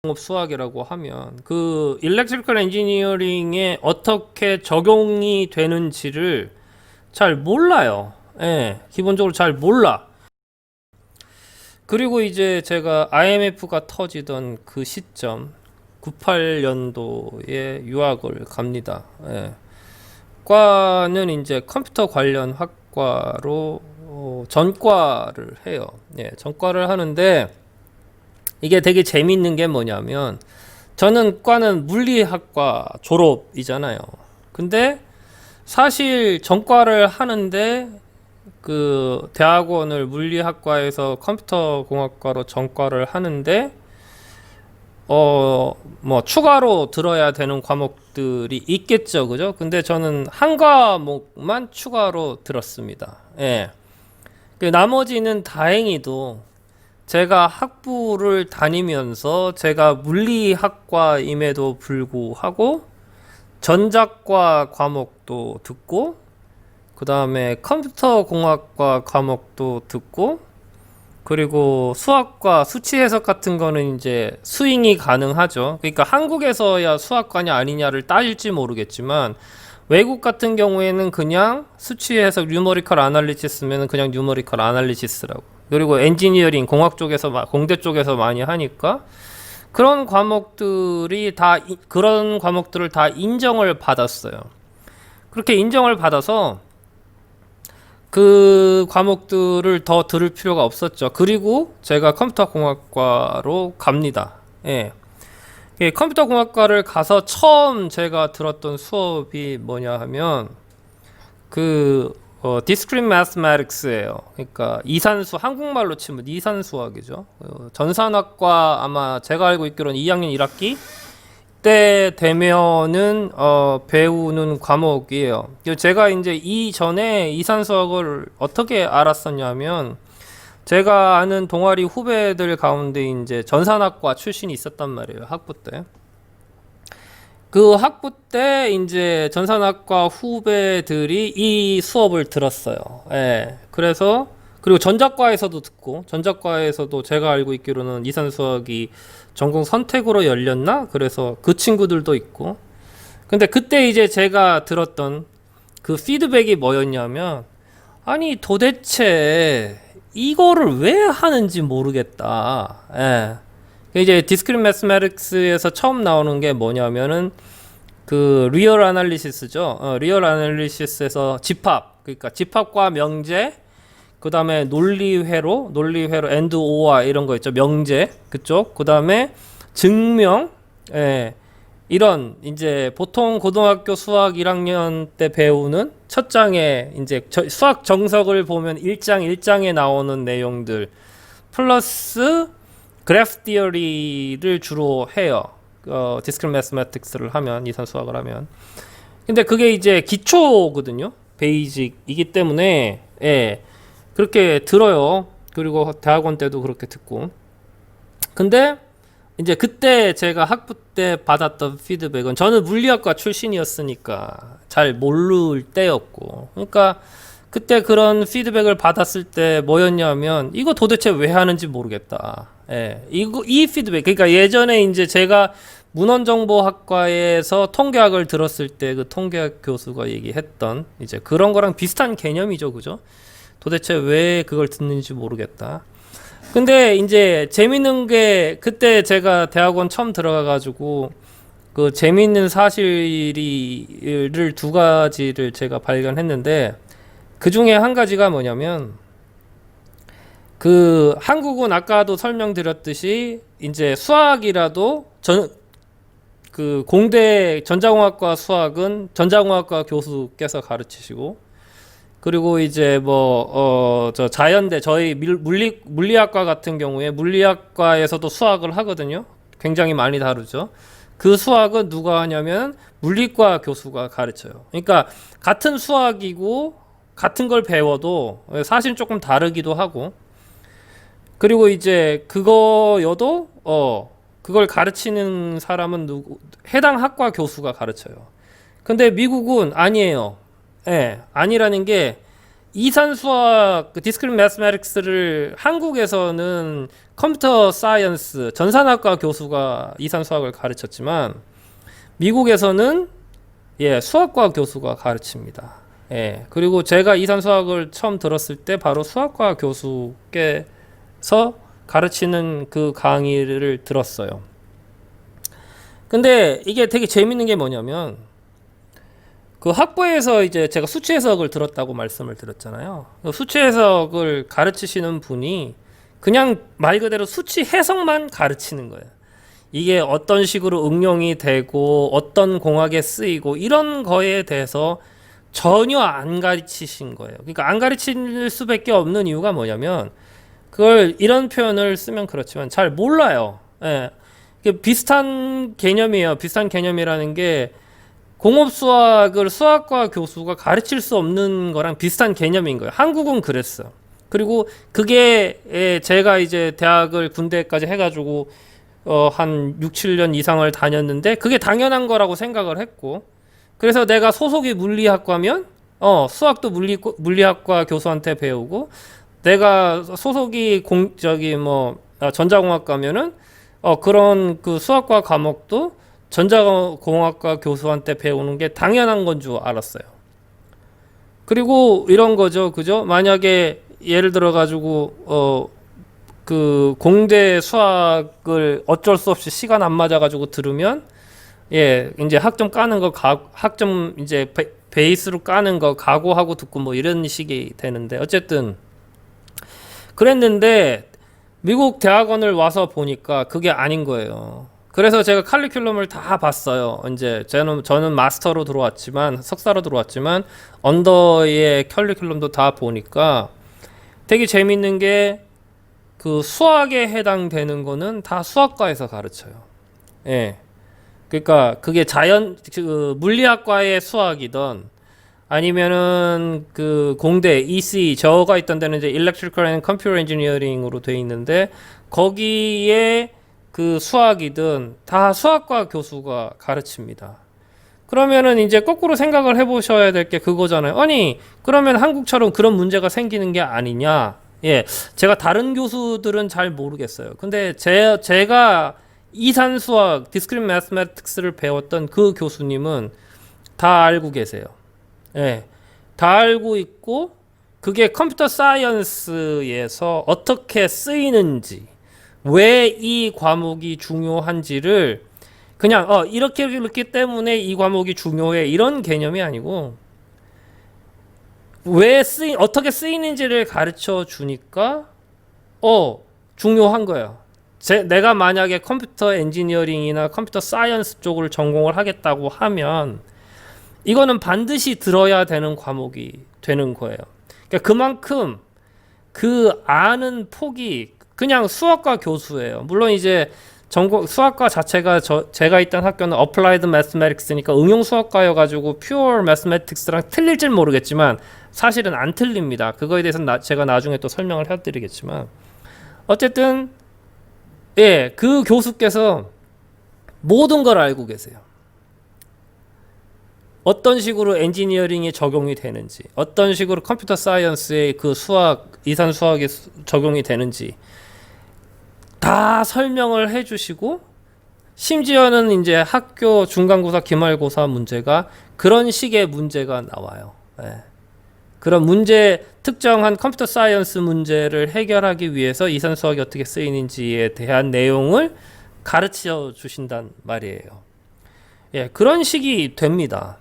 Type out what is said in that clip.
공업 수학이라고 하면 그 일렉트리컬 엔지니어링에 어떻게 적용이 되는지를 잘 몰라요. 예, 기본적으로 잘 몰라. 그리고 이제 제가 IMF가 터지던 그 시점 98년도에 유학을 갑니다. 예. 과는 이제 컴퓨터 관련 학과로 전과를 해요. 예, 전과를 하는데 이게 되게 재밌는 게 뭐냐면 저는 과는 물리학과 졸업이잖아요. 근데 사실 전과를 하는데 그 대학원을 물리학과에서 컴퓨터공학과로 전과를 하는데 뭐 추가로 들어야 되는 과목들이 있겠죠, 그죠? 근데 저는 한 과목만 추가로 들었습니다. 예. 그 나머지는 다행히도 제가 학부를 다니면서 제가 물리학과임에도 불구하고 전자과 과목도 듣고 그 다음에 컴퓨터공학과 과목도 듣고 그리고 수학과 수치 해석 같은 거는 이제 스윙이 가능하죠. 그러니까 한국에서야 수학과냐 아니냐를 따질지 모르겠지만 외국 같은 경우에는 그냥 수치 해석 뉴머리컬 아날리시스면은 그냥 뉴머리컬 아날리시스라고. 그리고 엔지니어링 공학 쪽에서 공대 쪽에서 많이 하니까 그런 과목들이 다 그런 과목들을 다 인정을 받았어요. 그렇게 인정을 받아서 그 과목들을 더 들을 필요가 없었죠. 그리고 제가 컴퓨터공학과로 갑니다. 예. 컴퓨터공학과를 가서 처음 제가 들었던 수업이 뭐냐 하면 그 Discrete Mathematics예요. 그러니까 이산수, 한국말로 치면 이산수학이죠. 전산학과 아마 제가 알고 있기로는 2학년 1학기 때 되면은 배우는 과목이에요. 제가 이제 이전에 이산수학을 어떻게 알았었냐면 제가 아는 동아리 후배들 가운데 이제 전산학과 출신이 있었단 말이에요. 학부 때. 그 학부 때 이제 전산학과 후배들이 이 수업을 들었어요. 예. 그래서 그리고 전자과에서도 듣고 전자과에서도 제가 알고 있기로는 이산수학이 전공 선택으로 열렸나? 그래서 그 친구들도 있고. 근데 그때 이제 제가 들었던 그 피드백이 뭐였냐면 아니 도대체 이거를 왜 하는지 모르겠다. 예. 이제 디스크릿 매스매틱스에서 처음 나오는 게 뭐냐면은 그 리얼 아날리시스죠. 리얼 아날리시스에서 집합, 그러니까 집합과 명제, 그 다음에 논리회로 and or 이런 거 있죠. 명제 그쪽. 그 다음에 증명, 예, 이런 이제 보통 고등학교 수학 1학년 때 배우는 첫 장에 이제 수학 정석을 보면 1장에 나오는 내용들 플러스 그래프 티어리를 주로 해요. 디스크릿 매스매틱스를 하면 이산 수학을 하면. 근데 그게 이제 기초거든요. 베이직이기 때문에 예. 그렇게 들어요. 그리고 대학원 때도 그렇게 듣고. 근데 이제 그때 제가 학부 때 받았던 피드백은 저는 물리학과 출신이었으니까 잘 모를 때였고. 그러니까 그때 그런 피드백을 받았을 때 뭐였냐면 이거 도대체 왜 하는지 모르겠다. 예. 이 피드백. 그러니까 예전에 이제 제가 문헌정보학과에서 통계학을 들었을 때 그 통계학 교수가 얘기했던 이제 그런 거랑 비슷한 개념이죠. 그죠? 도대체 왜 그걸 듣는지 모르겠다. 근데 이제 재밌는 게 그때 제가 대학원 처음 들어가가지고 그 재밌는 사실을 두 가지를 제가 발견했는데 그 중에 한 가지가 뭐냐면 그 한국은 아까도 설명드렸듯이 이제 수학이라도 그 공대 전자공학과 수학은 전자공학과 교수께서 가르치시고 그리고 이제 저 자연대 저희 물리학과 같은 경우에 물리학과에서도 수학을 하거든요. 굉장히 많이 다르죠. 그 수학은 누가 하냐면 물리과 교수가 가르쳐요. 그러니까 같은 수학이고 같은 걸 배워도 사실 조금 다르기도 하고 그리고 이제 그거여도 그걸 가르치는 사람은 해당 학과 교수가 가르쳐요. 근데 미국은 아니에요. 예, 아니라는 게 이산 수학, 디스크릿 매스매틱스를 한국에서는 컴퓨터 사이언스, 전산학과 교수가 이산 수학을 가르쳤지만 미국에서는 수학과 교수가 가르칩니다. 그리고 제가 이산 수학을 처음 들었을 때 바로 수학과 교수께서 가르치는 그 강의를 들었어요. 근데 이게 되게 재밌는 게 뭐냐면 그 학부에서 이제 제가 수치 해석을 들었다고 말씀을 드렸잖아요. 수치 해석을 가르치시는 분이 그냥 말 그대로 수치 해석만 가르치는 거예요. 이게 어떤 식으로 응용이 되고 어떤 공학에 쓰이고 이런 거에 대해서 전혀 안 가르치신 거예요. 그러니까 안 가르칠 수밖에 없는 이유가 뭐냐면 그걸 이런 표현을 쓰면 그렇지만 잘 몰라요. 비슷한 개념이에요. 비슷한 개념이라는 게 공업수학을 수학과 교수가 가르칠 수 없는 거랑 비슷한 개념인 거예요. 한국은 그랬어. 그리고 그게 제가 이제 대학을 군대까지 해가지고 한 6, 7년 이상을 다녔는데 그게 당연한 거라고 생각을 했고 그래서 내가 소속이 물리학과면 수학도 물리학과 교수한테 배우고 내가 소속이 전자공학과면은 그런 그 수학과 과목도 전자공학과 교수한테 배우는 게 당연한 건 줄 알았어요. 그리고 이런 거죠. 그죠? 만약에 예를 들어 가지고 그 공대 수학을 어쩔 수 없이 시간 안 맞아 가지고 들으면 이제 학점 까는 거 학점 이제 베이스로 까는 거 각오하고 듣고 뭐 이런 식이 되는데 어쨌든 그랬는데 미국 대학원을 와서 보니까 그게 아닌 거예요. 그래서 제가 칼리큘럼을 다 봤어요. 이제 저는 마스터로 들어왔지만 석사로 들어왔지만 언더의 칼리큘럼도 다 보니까 되게 재밌는 게 그 수학에 해당되는 거는 다 수학과에서 가르쳐요. 그러니까 그게 물리학과의 수학이든 아니면은 그 공대 EC 저가 있던 데는 이제 Electrical and Computer Engineering으로 돼 있는데 거기에 그 수학이든 다 수학과 교수가 가르칩니다. 그러면은 이제 거꾸로 생각을 해보셔야 될 게 그거잖아요. 아니 그러면 한국처럼 그런 문제가 생기는 게 아니냐? 제가 다른 교수들은 잘 모르겠어요. 근데 제가 이산 수학, 디스크릿 매스매틱스를 배웠던 그 교수님은 다 알고 계세요. 다 알고 있고 그게 컴퓨터 사이언스에서 어떻게 쓰이는지 왜 이 과목이 중요한지를 그냥 이렇게 때문에 이 과목이 중요해 이런 개념이 아니고 어떻게 쓰이는지를 가르쳐 주니까 중요한 거예요. 내가 만약에 컴퓨터 엔지니어링이나 컴퓨터 사이언스 쪽을 전공을 하겠다고 하면 이거는 반드시 들어야 되는 과목이 되는 거예요. 그러니까 그만큼 그 아는 폭이 그냥 수학과 교수예요. 물론 이제 수학과 자체가 제가 있던 학교는 Applied Mathematics니까 응용 수학과여가지고 Pure Mathematics랑 틀릴지 모르겠지만 사실은 안 틀립니다. 그거에 대해서는 제가 나중에 또 설명을 해드리겠지만 어쨌든 그 교수께서 모든 걸 알고 계세요. 어떤 식으로 엔지니어링이 적용이 되는지, 어떤 식으로 컴퓨터 사이언스의 그 이산 수학이 적용이 되는지 다 설명을 해주시고 심지어는 이제 학교 중간고사, 기말고사 문제가 그런 식의 문제가 나와요. 그런 특정한 컴퓨터 사이언스 문제를 해결하기 위해서 이산 수학이 어떻게 쓰이는지에 대한 내용을 가르쳐 주신단 말이에요. 그런 식이 됩니다.